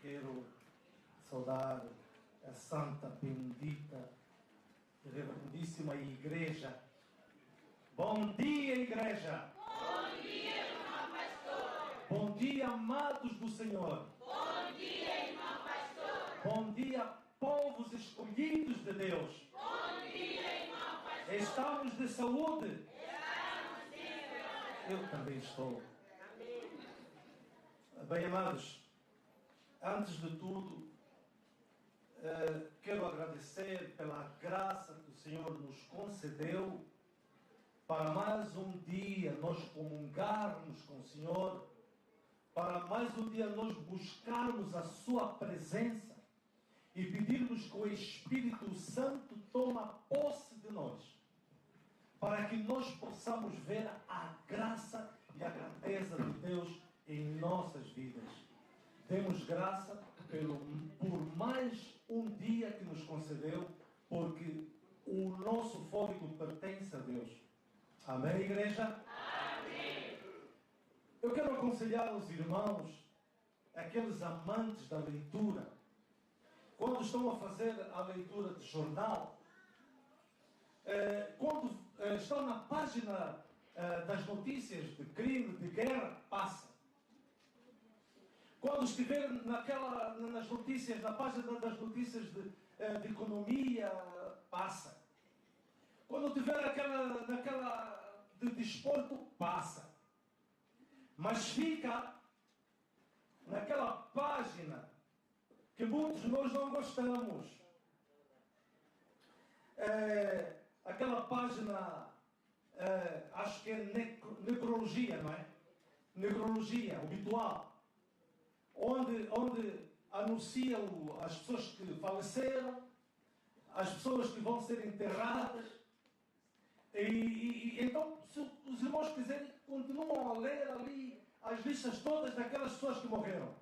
quero saudar a santa, bendita e reverendíssima igreja. Bom dia, igreja! Bom dia, irmão pastor! Bom dia, amados do Senhor! Bom dia, irmão pastor! Bom dia, povos escolhidos de Deus! Bom dia, irmão pastor! Estamos de saúde? Estamos sim, Eu também estou. amém. Bem, amados, antes de tudo, quero agradecer pela graça que o Senhor nos concedeu para mais um dia nós comungarmos com o Senhor, para mais um dia nós buscarmos a Sua presença e pedirmos que o Espírito Santo tome posse de nós, para que nós possamos ver a graça e a grandeza de Deus em nossas vidas. Demos graça por mais um dia que nos concedeu, porque o nosso fôlego pertence a Deus. Amém, igreja? Amém. Eu quero aconselhar aos irmãos, aqueles amantes da leitura, quando estão a fazer a leitura de jornal, quando estão na página das notícias de crime, de guerra, passa. Quando estiver nas notícias, na página das notícias de economia, passa. Quando estiver naquela de desporto, passa. Mas fica naquela página que muitos de nós não gostamos. Aquela página, acho que é necrologia, não é? Necrologia, obitual. Onde anunciam as pessoas que faleceram, as pessoas que vão ser enterradas. E então, se os irmãos quiserem, continuam a ler ali as listas todas daquelas pessoas que morreram.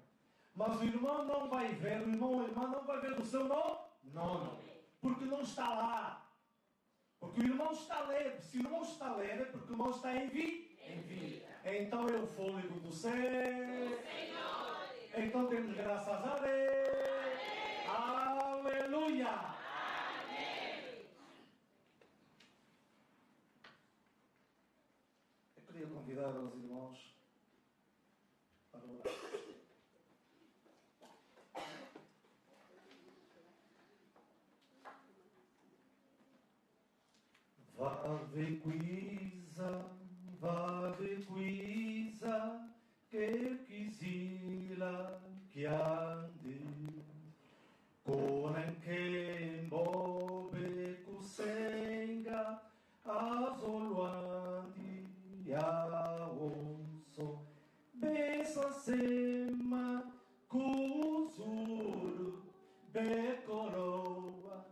Mas o irmão não vai ver, o irmão ou a irmã não vai ver o seu nome? Não. Porque não está lá. Porque o irmão está a ler. Se o irmão está a ler, é porque o irmão está em vida. Então é o fôlego do céu. Senhor. Então temos graças a Deus. Amém. Aleluia. Amém. Eu queria convidar os irmãos para orar. Vade quisa, que quisila que ande, conen que bobe kusenga, azoluandi aonso, besa sema kuzuru, becoroa,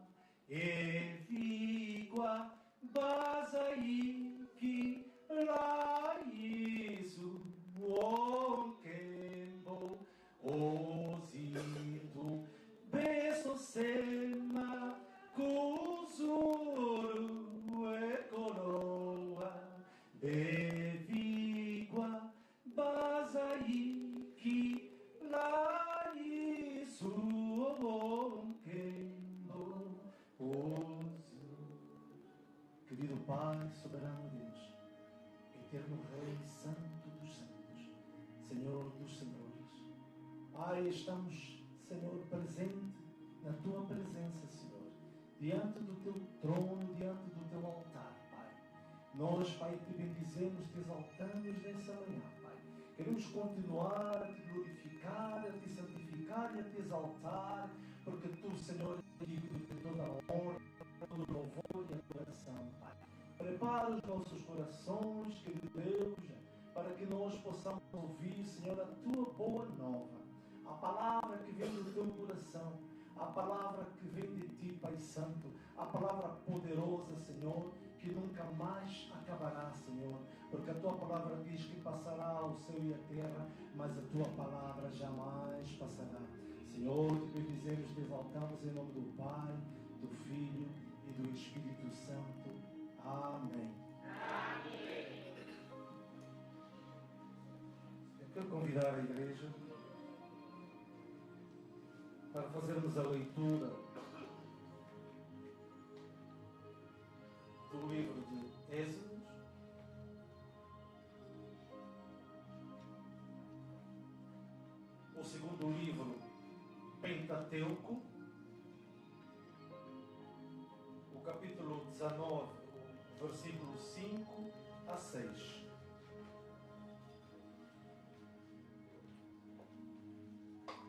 evigua, bazaiki, raizu, onkembo, ozidu, beso sema, kuzuru, ekoroa, devigua, bazaiki, raizu, onkembo, ozidu. Querido Pai, soberano Deus, eterno Rei, Santo dos Santos, Senhor dos Senhores, Pai, estamos, Senhor, presente na Tua presença, Senhor, diante do Teu trono, diante do Teu altar, Pai. Nós, Pai, Te bendizemos, Te exaltamos nessa manhã, Pai. Queremos continuar a Te glorificar, a Te santificar e a Te exaltar, porque Tu, Senhor, é digno de toda a honra, todo o louvor e adoração, Pai. Prepara os nossos corações, querido Deus, para que nós possamos ouvir, Senhor, a Tua boa nova, a palavra que vem do Teu coração, a palavra que vem de Ti, Pai Santo, a palavra poderosa, Senhor, que nunca mais acabará, Senhor, porque a Tua palavra diz que passará o céu e a terra, mas a Tua palavra jamais passará. Senhor, Te bendizemos, Te exaltamos em nome do Pai, do Filho e do Espírito Santo. Amém. Amém. Eu quero convidar a igreja para fazermos a leitura do livro de Êxodo, o segundo livro Pentateuco, o capítulo 19, versículo 5 a 6.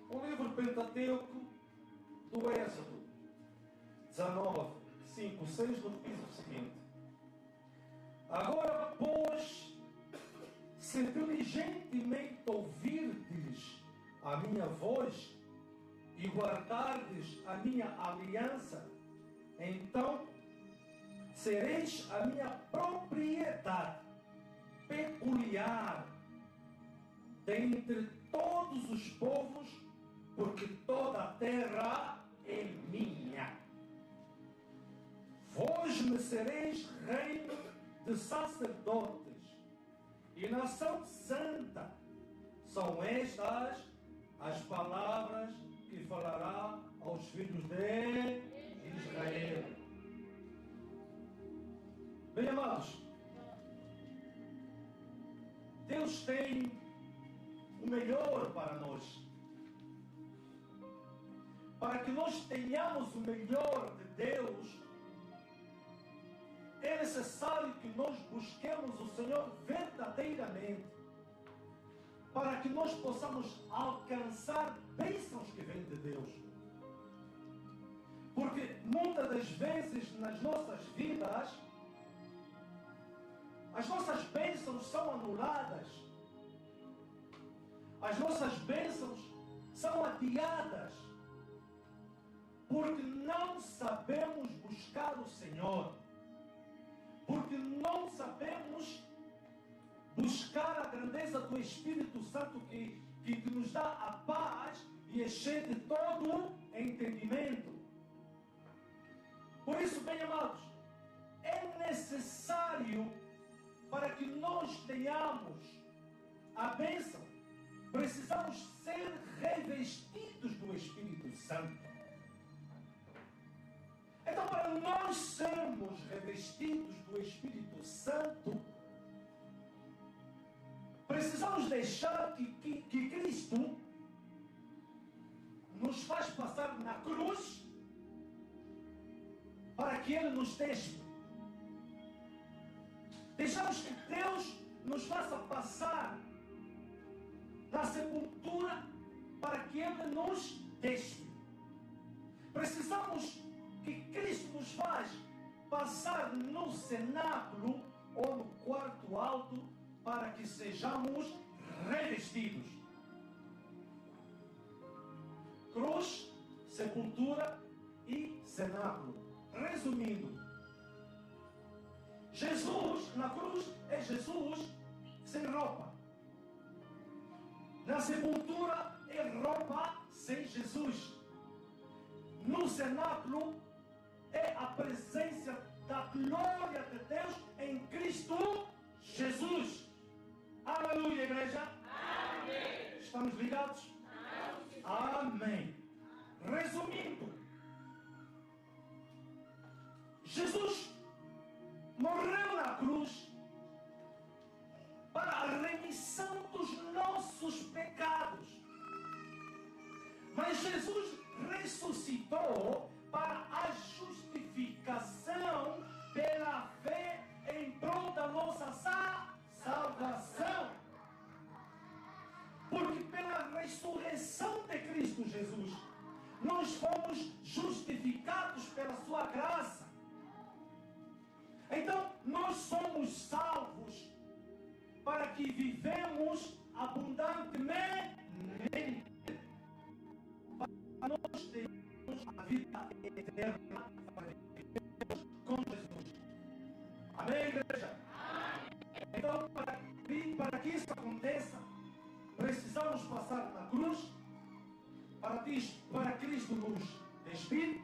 O livro Pentateuco do Êxodo 19, 5, 6 nos diz o seguinte: agora, pois, se diligentemente ouvirdes a minha voz e guardardes a minha aliança, então sereis a minha propriedade peculiar dentre todos os povos, porque toda a terra é minha. Vós me sereis reino de sacerdotes e nação santa. São estas as palavras que falará aos filhos de Israel. Bem, amados, Deus tem o melhor para nós. Para que nós tenhamos o melhor de Deus, é necessário que nós busquemos o Senhor verdadeiramente, para que nós possamos alcançar bênçãos que vêm de Deus. Porque muitas das vezes nas nossas vidas, as nossas bênçãos são anuladas, as nossas bênçãos são adiadas, porque não sabemos buscar o Senhor, porque não sabemos buscar a grandeza do Espírito Santo que nos dá a paz e excede todo o entendimento. Por isso, bem amados, é necessário, para que nós tenhamos a bênção, precisamos ser revestidos do Espírito Santo. Então, para nós sermos revestidos do Espírito Santo, precisamos deixar que Cristo nos faz passar na cruz, para que Ele nos despe. Deixamos que Deus nos faça passar na sepultura, para que Ele nos despe. Precisamos que Cristo nos faz passar no cenáculo ou no quarto alto, para que sejamos revestidos. Cruz, sepultura e cenáculo. Resumindo, Jesus na cruz é Jesus sem roupa. Na sepultura é roupa sem Jesus. No cenáculo é a presença da glória de Deus em Cristo Jesus. Aleluia, igreja. Amém. Estamos ligados? Amém. Resumindo, Jesus morreu na cruz para a remissão dos nossos pecados. Mas Jesus ressuscitou para a justificação pela fé em prol da nossa salvação. Porque pela ressurreição de Cristo Jesus, nós fomos justificados pela sua graça. Então, nós somos salvos para que vivemos abundantemente, para nós termos a vida eterna com Jesus. Amém, igreja? Então, para que isso aconteça, precisamos passar na cruz, para Cristo nos despir.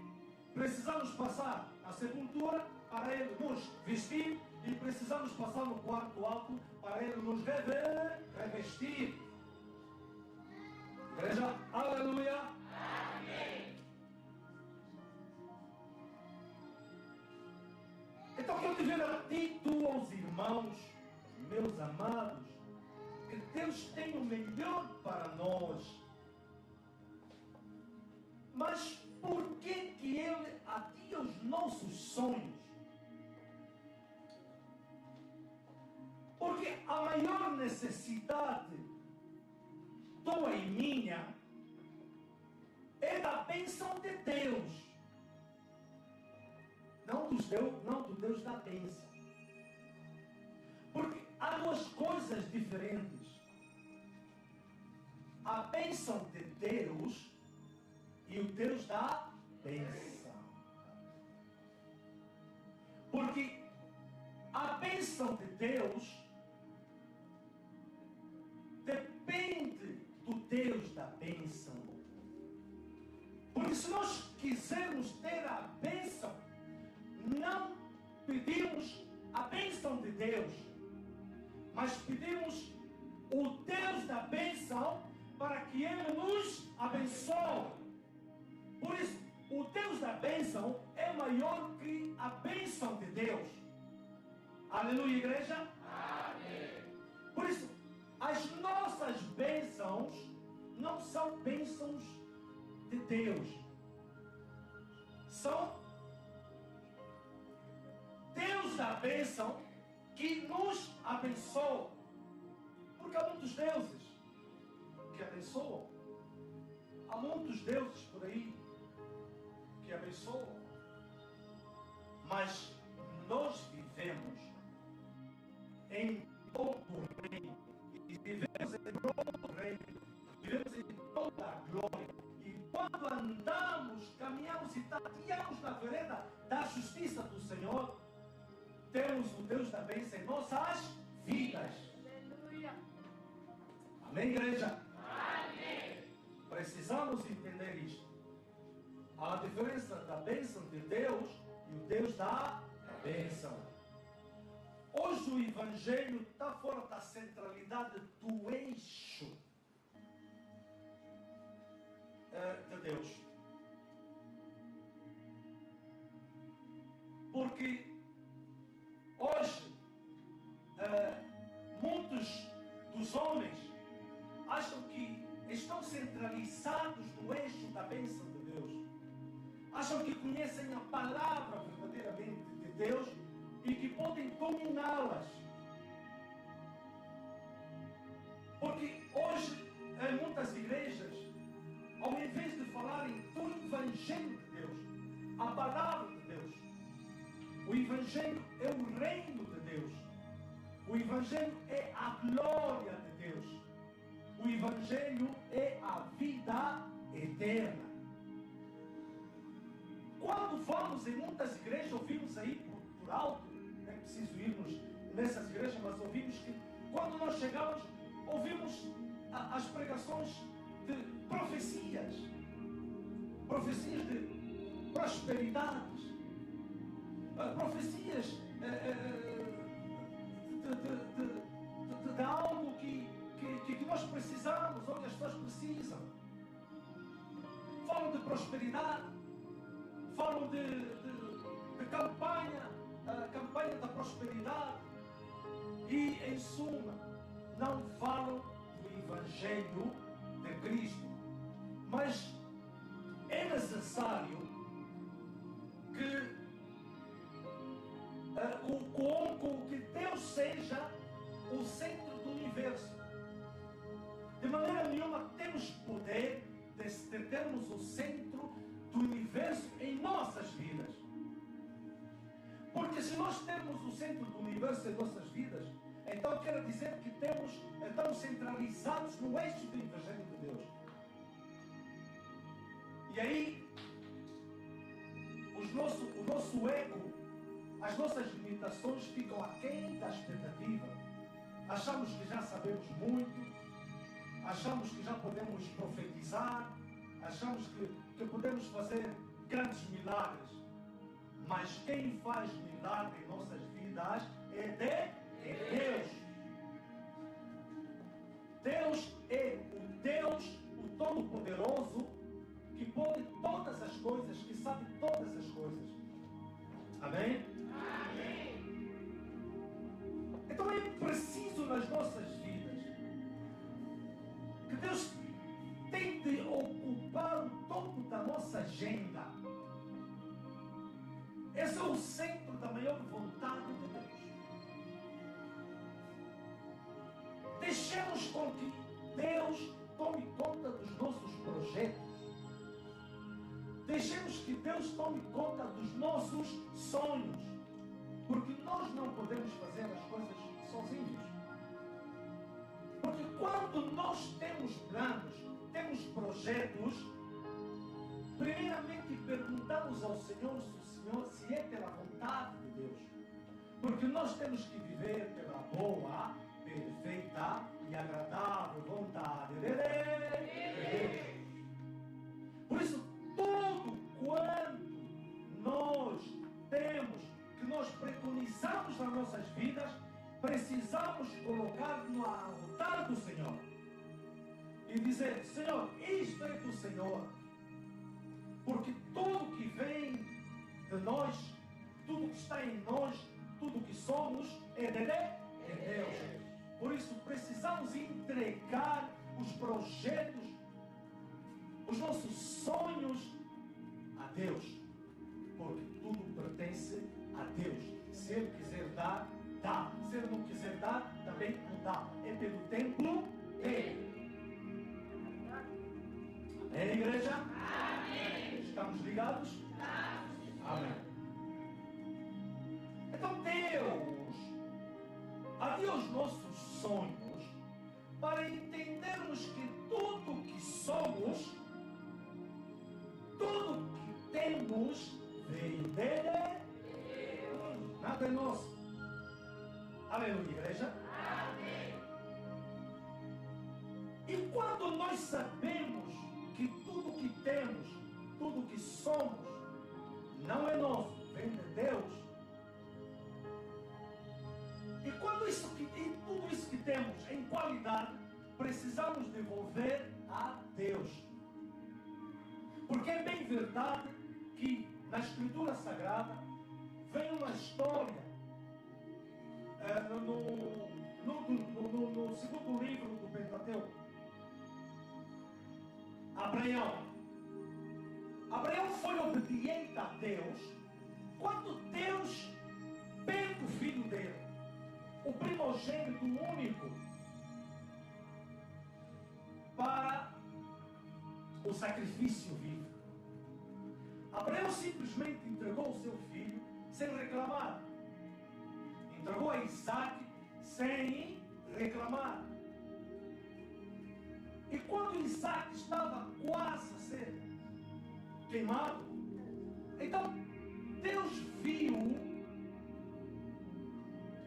Precisamos passar na sepultura, para Ele nos vestir. E precisamos passar no quarto alto, para Ele nos revestir. Igreja, aleluia. Amém. irmãos, meus amados, que Deus tem o melhor para nós. Mas por que Ele adia os nossos sonhos? Porque a maior necessidade tua e minha é da bênção de Deus. Não do Deus da bênção. Porque há duas coisas diferentes. A bênção de Deus e o Deus da bênção. Porque a bênção de Deus depende do Deus da bênção. Porque se nós quisermos ter a bênção, não pedimos a bênção de Deus, mas pedimos o Deus da bênção para que Ele nos abençoe. Por isso, o Deus da bênção é maior que a bênção de Deus. Aleluia, igreja? Amém. Por isso, as nossas bênçãos não são bênçãos de Deus. São Deus da bênção que nos abençoa. Porque há muitos deuses que abençoam. Há muitos deuses por aí que abençoam. Mas nós vivemos em todo o reino. E vivemos em todo o reino. Vivemos em toda a glória. E quando andamos, caminhamos e tateamos na vereda da justiça do Senhor, temos o Deus da bênção em nossas vidas. Aleluia. Amém, igreja? Amém. Precisamos entender isto. Há a diferença da bênção de Deus e o Deus da bênção. Hoje o Evangelho está fora da centralidade do eixo de Deus. Porque hoje muitos dos homens acham que estão centralizados no eixo da bênção de Deus. Acham que conhecem a palavra verdadeiramente de Deus e que podem dominá-las. Porque hoje, em muitas igrejas, ao invés de falarem do Evangelho de Deus, a palavra de Deus, o Evangelho é o reino de Deus. O Evangelho é a glória de Deus. O Evangelho é a vida eterna. Quando vamos em muitas igrejas, ouvimos aí por alto, não é preciso irmos nessas igrejas, mas ouvimos que quando nós chegamos, ouvimos as pregações de profecias de prosperidades, profecias de algo que nós precisamos, ou que as pessoas precisam. Falam de prosperidade, falam de campanha da prosperidade e, em suma, não falam do Evangelho de Cristo. Mas é necessário que que Deus seja o centro do universo. De maneira nenhuma temos poder de termos o centro do universo em nossas vidas. Porque se nós temos o centro do universo em nossas vidas, então quer dizer que estamos centralizados no eixo do Evangelho de Deus. E aí, o nosso ego, as nossas limitações ficam aquém da expectativa. Achamos que já sabemos muito, achamos que já podemos profetizar, achamos que podemos fazer grandes milagres. Mas quem faz milagre em nossas vidas é Deus. Deus é o Deus, o Todo-Poderoso, que pode todas as coisas, que sabe todas as coisas. Amém? Amém. topo da nossa agenda. Esse é o centro da maior vontade de Deus. Deixemos com que Deus tome conta dos nossos projetos. Deixemos que Deus tome conta dos nossos sonhos. Porque nós não podemos fazer as coisas sozinhos. Porque quando nós temos planos, temos projetos, primeiramente perguntamos ao Senhor se é pela vontade de Deus. Porque nós temos que viver pela boa, perfeita e agradável vontade de Deus. Por isso, tudo quanto nós temos, que nós preconizamos nas nossas vidas, precisamos colocar no altar do Senhor. E dizer: Senhor, isto é do Senhor. Porque tudo que vem de nós, tudo que está em nós, tudo que somos, é de Deus. Por isso precisamos entregar os projetos, os nossos sonhos a Deus. Porque tudo pertence a Deus. Se Ele quiser dar, dá. Se Ele não quiser dar, também não dá. É pelo tempo dele. Amém, igreja? Amém. Estamos ligados? Amém. Então Deus havia os nossos sonhos para entendermos que tudo que somos, tudo que temos, veio dele. Nada é nosso. Aleluia, igreja? Amém. E quando nós sabemos que tudo que temos, tudo que somos, não é nosso, vem de Deus. E quando tudo isso que temos em qualidade, precisamos devolver a Deus. Porque é bem verdade que na Escritura Sagrada vem uma história no segundo livro do Pentateuco. Abraão foi obediente a Deus quando Deus pede o filho dele, o primogênito único, para o sacrifício vivo. Abraão simplesmente entregou o seu filho sem reclamar. Entregou a Isaac sem reclamar. E quando Isaac estava quase a ser queimado, então Deus viu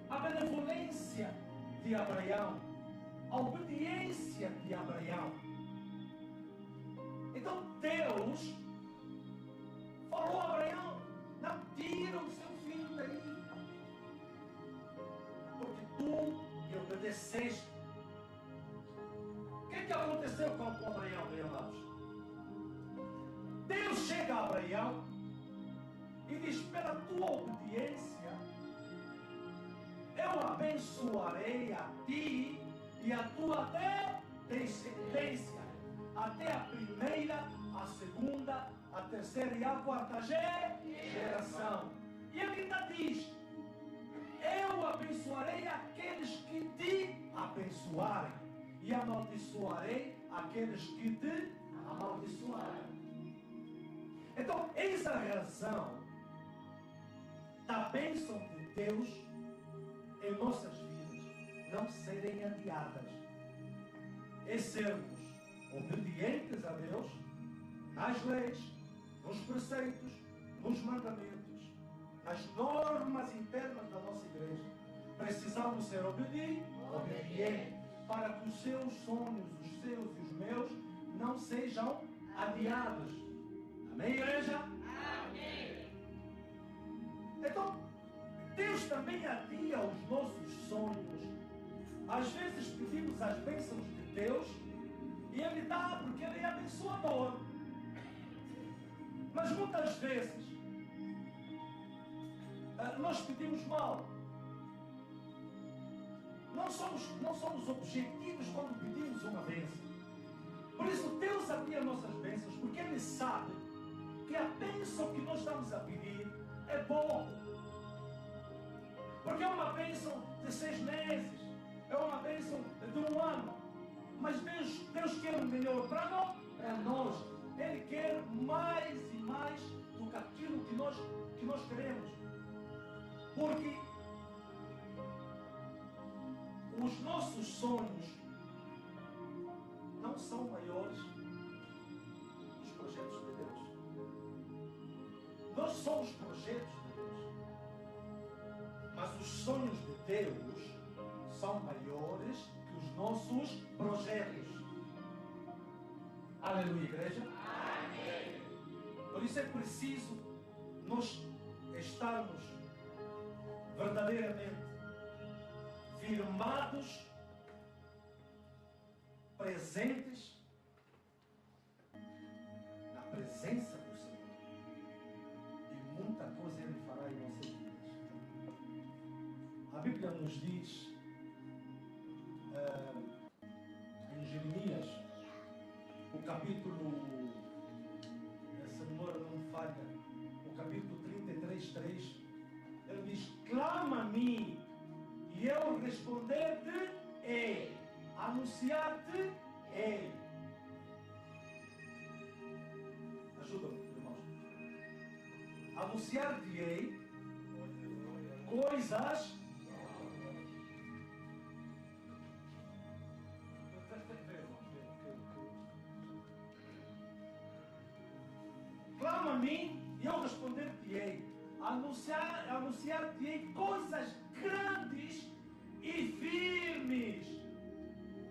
a benevolência de Abraão, a obediência de Abraão. Então Deus falou a Abraão: não tira o seu filho daí, porque tu me obedeceste. O que aconteceu com Abraão, meus amados? Deus chega a Abraão e diz: pela tua obediência, eu abençoarei a ti e a tua descendência, até a primeira, a segunda, a terceira e a quarta geração. E ele ainda diz: eu abençoarei aqueles que te abençoarem, e amaldiçoarei aqueles que te amaldiçoarem. Então, eis a razão da bênção de Deus em nossas vidas não serem adiadas. É sermos obedientes a Deus nas leis, nos preceitos, nos mandamentos, nas normas internas da nossa igreja. Precisamos ser obedientes para que os seus sonhos, os seus e os meus, não sejam adiados. Amém, igreja? Amém. Então, Deus também adia os nossos sonhos. Às vezes pedimos as bênçãos de Deus e Ele dá porque Ele é abençoador. Mas muitas vezes nós pedimos mal. Não somos objetivos quando pedimos uma bênção. Por isso Deus adia nossas bênçãos, porque Ele sabe bênção que nós estamos a pedir é pouco. Porque é uma bênção de 6 meses, é uma bênção de 1 ano. Mas Deus quer o melhor para nós. Ele quer mais e mais do que aquilo que nós queremos. Porque os nossos sonhos não são maiores dos projetos de Deus. Nós somos projetos de Deus. Mas os sonhos de Deus são maiores que os nossos projetos. Aleluia, igreja. Amém. Por isso é preciso nós estarmos verdadeiramente firmados, presentes na presença do Senhor. E muita coisa Ele fará em nossas vidas. A Bíblia nos diz em Jeremias, o capítulo, essa memória não me falha, o capítulo 33:3, ele diz: clama a mim e eu responder-te-ei, anunciar-te-ei. Ajuda-me, irmãos. Anunciar-te-ei coisas. Clama a mim e eu responder-te-ei. Anunciar-te-ei coisas grandes e firmes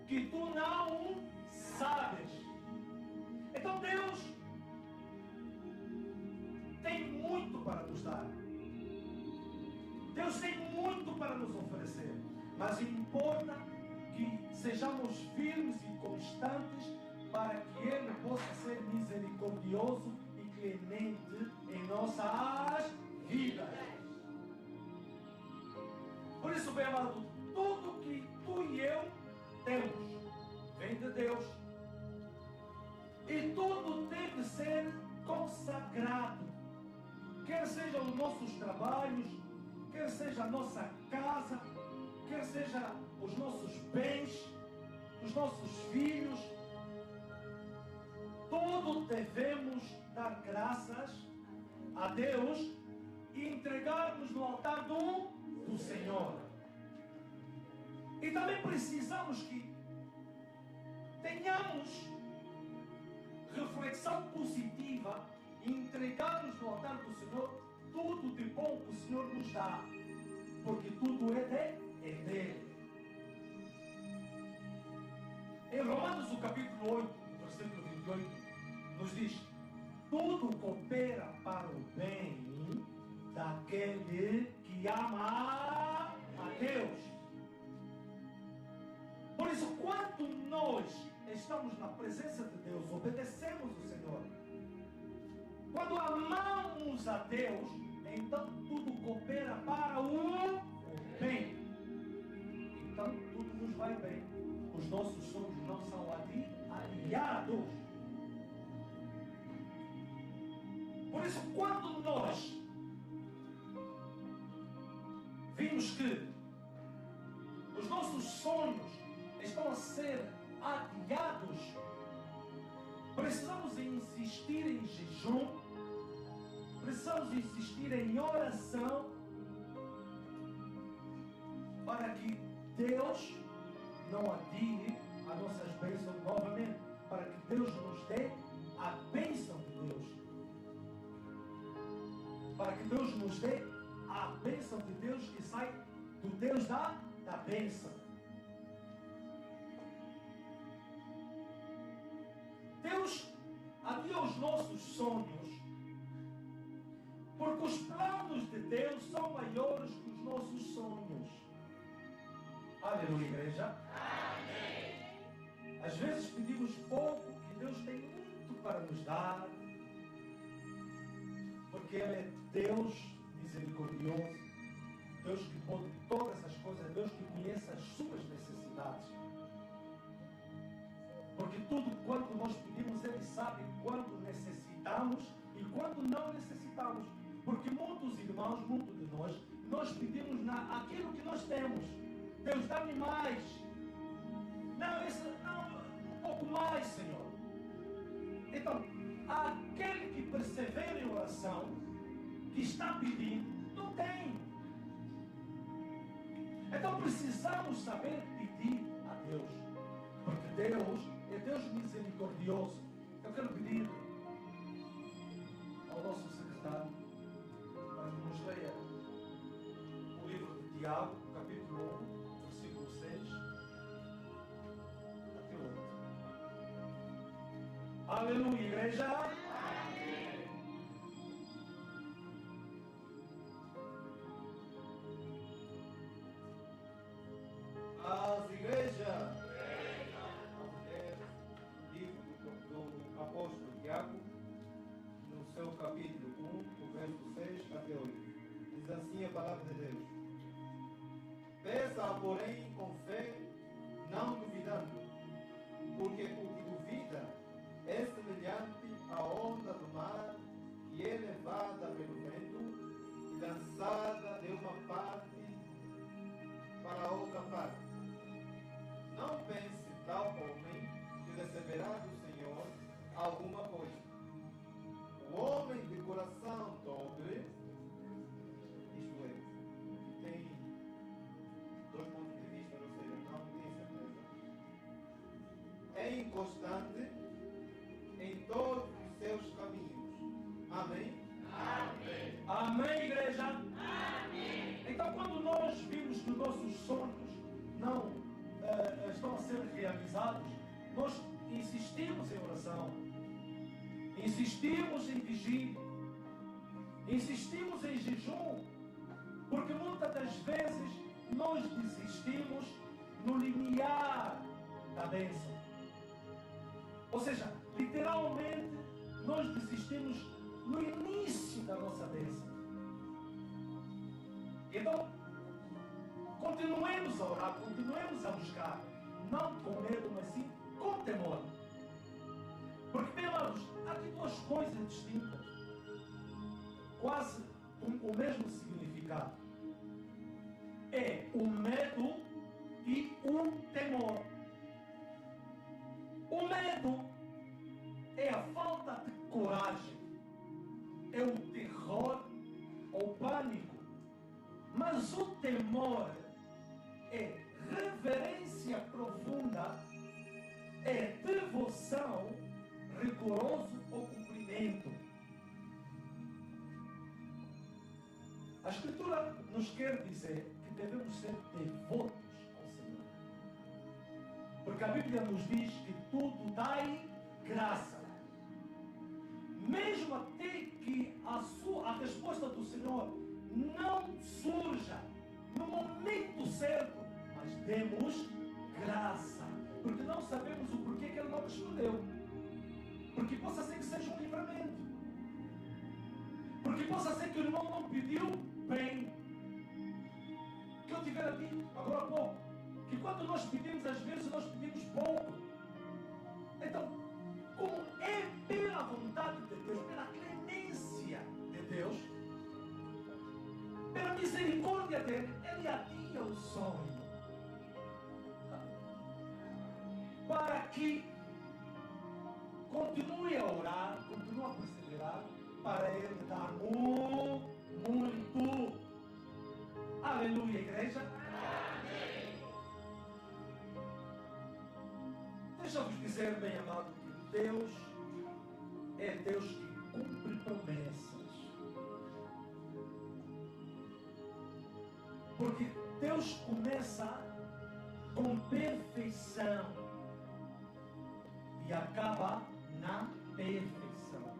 que tu não sabes. Então Deus tem muito para nos dar. Deus tem muito para nos oferecer. Mas importa que sejamos firmes e constantes para que Ele possa ser misericordioso e clemente em nossas vidas. Por isso, bem amado, tudo que tu e eu temos vem de Deus. E tudo tem que ser consagrado. Quer sejam os nossos trabalhos, quer seja a nossa casa, quer seja os nossos bens, os nossos filhos, tudo devemos dar graças a Deus e entregarmos no altar do Senhor. E também precisamos que tenhamos reflexão positiva e entregarmos no altar do Senhor tudo de bom que o Senhor nos dá, porque tudo é dele. Em Romanos, o capítulo 8, versículo 28, nos diz: tudo coopera para o bem daquele que ama a Deus. Por isso, quando nós estamos na presença de Deus, obedecemos o Senhor, quando amamos a Deus, então tudo coopera para o bem. Então tudo nos vai bem. Os nossos sonhos não são adiados. Por isso, quando nós vimos que os nossos sonhos estão a ser adiados, precisamos insistir em jejum, precisamos insistir em oração, para que Deus não adie as nossas bênçãos novamente, para que Deus nos dê a bênção de Deus, para que Deus nos dê a bênção de Deus que sai do Deus da bênção. Deus adia os nossos sonhos, porque os planos de Deus são maiores que os nossos sonhos. Aleluia, igreja. Amém. Às vezes pedimos pouco, que Deus tem muito para nos dar, porque Ele é Deus misericordioso, Deus que pode todas as coisas, Deus que conhece as suas necessidades. Porque tudo quanto nós pedimos, Ele sabe quanto necessitamos e quando não necessitamos. Porque muitos irmãos, muitos de nós pedimos aquilo que nós temos. Deus, dá-me mais. Não, um pouco mais, Senhor. Então, aquele que persevera em oração, que está pedindo, não tem. Então precisamos saber pedir a Deus. Porque Deus é Deus misericordioso. Eu quero pedir ao nosso secretário para que nos leia o livro de Tiago, capítulo 1, versículo 6 até 8. Aleluia, igreja. Amém. As igrejas. Livro do apóstolo Tiago, no seu capítulo 1, do verso 6 até 8. Diz assim a palavra de Deus: Peça, porém, com fé, não duvidando, porque o que duvida é semelhante à onda do mar, que é levada pelo vento e lançada de uma parte para a outra parte. Não pense tal homem que receberá do Senhor alguma coisa. O homem de coração dobre, isto é, que tem dois pontos de vista, ou seja, não tem certeza, é inconstante em todos os seus caminhos. Amém? Amém. Amém, igreja? Amém. Então, quando nós vimos que os nossos sonhos não estão a ser realizados, nós insistimos em oração, insistimos em vigília, insistimos em jejum, porque muitas das vezes nós desistimos no limiar da bênção. Ou seja, literalmente, nós desistimos no início da nossa bênção. Então, continuemos a orar, continuemos a buscar, não com medo, mas sim com temor. Porque, meus amados, há aqui duas coisas distintas, quase com o mesmo significado. É o medo e o temor. O medo é a falta de coragem, é o terror ou pânico. Mas o temor é reverência profunda, é devoção, rigoroso ao cumprimento. A Escritura nos quer dizer que devemos ser devotos ao Senhor. Porque a Bíblia nos diz que tudo dai graça. Mesmo até que a resposta do Senhor não surja no momento certo, mas demos graça, porque não sabemos o porquê que Ele não respondeu. Porque possa ser que seja um livramento, porque possa ser que o irmão não pediu bem. Que eu tivera dito agora há pouco, que quando nós pedimos, às vezes nós pedimos pouco. Então, como é pela vontade de Deus, pela clemência de Deus, pela misericórdia dele, Ele adia o sonho, para que continue a orar, continue a perseverar, para Ele dar muito. Aleluia, igreja. Amém. Deixa eu vos dizer, bem amado, que Deus é Deus que cumpre promessas. Porque Deus começa com perfeição e acaba na perfeição.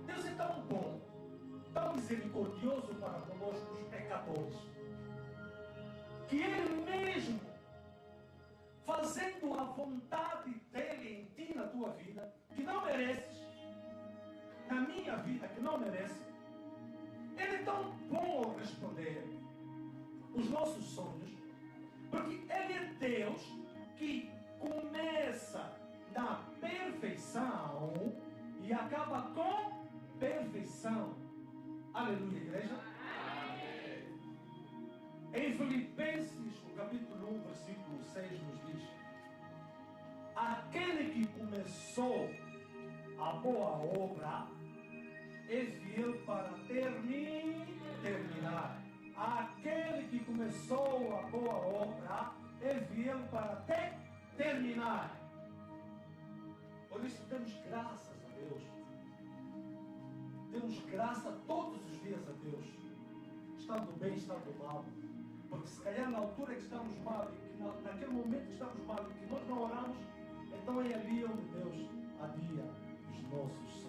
Deus é tão bom, tão misericordioso para conosco, os pecadores, que Ele mesmo, fazendo a vontade dEle em ti, na tua vida, que não mereces, na minha vida, que não merece, Ele é tão bom ao responder os nossos sonhos, porque Ele é Deus que começa na perfeição e acaba com perfeição. Aleluia, igreja. Em Filipenses, o capítulo 1, versículo 6 nos diz: aquele que começou a boa obra é fiel para terminar. Aquele que começou a boa obra é fiel para terminar. Por isso temos graças a Deus. Temos graça todos os dias a Deus. Estando bem, estando mal. Porque se calhar na altura que estamos mal, e que naquele momento que estamos mal, e que nós não oramos, então é ali onde Deus adia os nossos